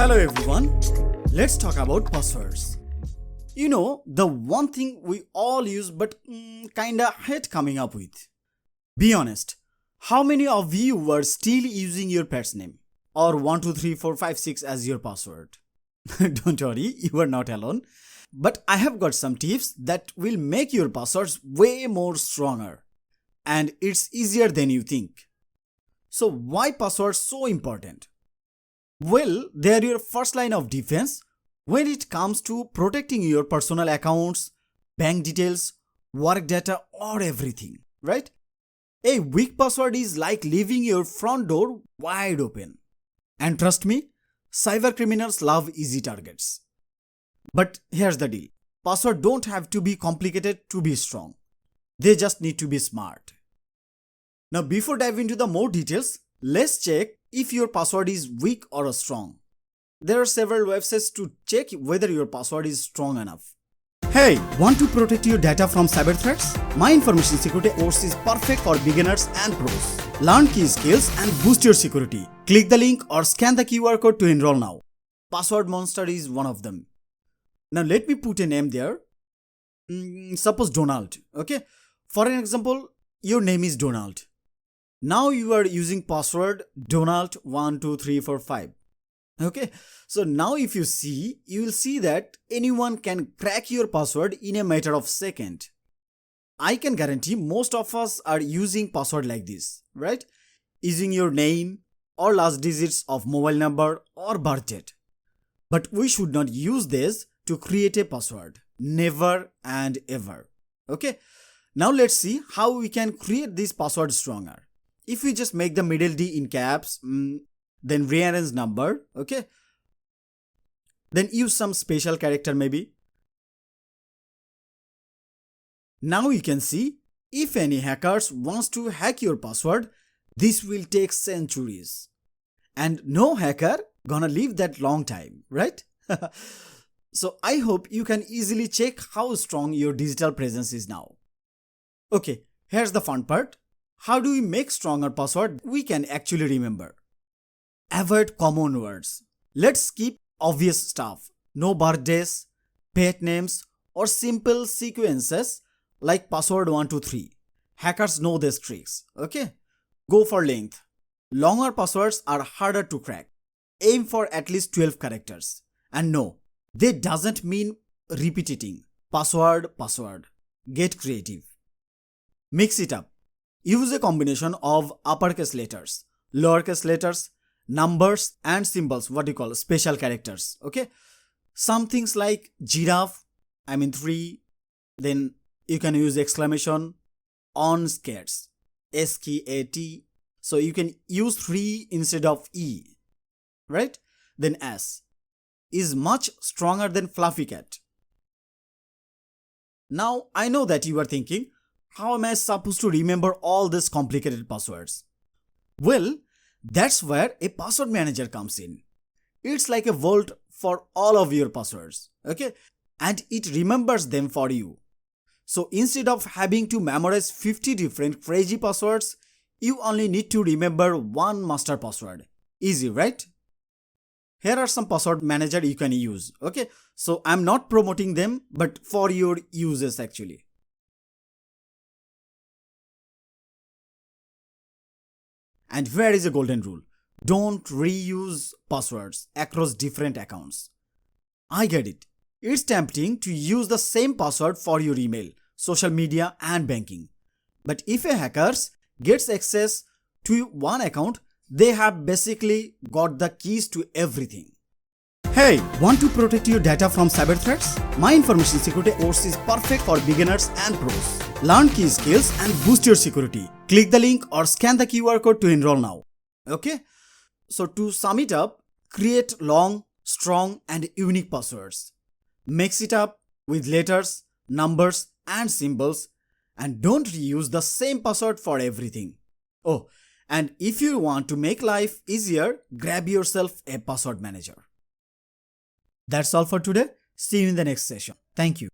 Hello everyone, let's talk about passwords. You know, the one thing we all use but kinda hate coming up with. Be honest, how many of you were still using your pet's name or 123456 as your password? Don't worry, you are not alone. But I have got some tips that will make your passwords way more stronger. And it's easier than you think. So why passwords so important? Well, they are your first line of defense when it comes to protecting your personal accounts, bank details, work data, or everything, right? A weak password is like leaving your front door wide open. And trust me, cyber criminals love easy targets. But here's the deal. Passwords don't have to be complicated to be strong. They just need to be smart. Now before diving into the more details, let's check if your password is weak or strong. There are several websites to check whether your password is strong enough. Hey, want to protect your data from cyber threats? My information security course is perfect for beginners and pros. Learn key skills and boost your security. Click the link or scan the QR code to enroll now. Password Monster is one of them. Now let me put a name there. Suppose Donald. Okay. For an example, your name is Donald. Now you are using password Donald12345. Okay, so now if you will see that anyone can crack your password in a matter of seconds. I can guarantee most of us are using password like this, right? Using your name or last digits of mobile number or birth date. But we should not use this to create a password. Never and ever. Okay, now let's see how we can create this password stronger. If we just make the middle D in caps, then rearrange number, okay? Then use some special character maybe. Now you can see, if any hackers wants to hack your password, this will take centuries. And no hacker gonna live that long time, right? So I hope you can easily check how strong your digital presence is now. Okay, here's the fun part. How do we make stronger password we can actually remember? Avoid common words. Let's skip obvious stuff. No birthdays, pet names, or simple sequences like password 123. Hackers know these tricks. Okay? Go for length. Longer passwords are harder to crack. Aim for at least 12 characters. And no, they doesn't mean repeating. Password. Get creative. Mix it up. Use a combination of uppercase letters, lowercase letters, numbers and symbols, special characters, okay? Some things like giraffe, 3, then you can use exclamation, on skates, SKAT, so you can use 3 instead of E, right? Then S is much stronger than fluffy cat. Now I know that you are thinking, how am I supposed to remember all these complicated passwords? Well, that's where a password manager comes in. It's like a vault for all of your passwords, okay? And it remembers them for you. So instead of having to memorize 50 different crazy passwords, you only need to remember one master password. Easy, right? Here are some password manager you can use, okay? So I'm not promoting them, but for your users actually. And here is a golden rule. Don't reuse passwords across different accounts. I get it. It's tempting to use the same password for your email, social media and banking. But if a hacker gets access to one account, they have basically got the keys to everything. Hey, want to protect your data from cyber threats? My information security course is perfect for beginners and pros. Learn key skills and boost your security. Click the link or scan the QR code to enroll now. Okay? So to sum it up, create long, strong and unique passwords. Mix it up with letters, numbers and symbols and don't reuse the same password for everything. Oh, and if you want to make life easier, grab yourself a password manager. That's all for today. See you in the next session. Thank you.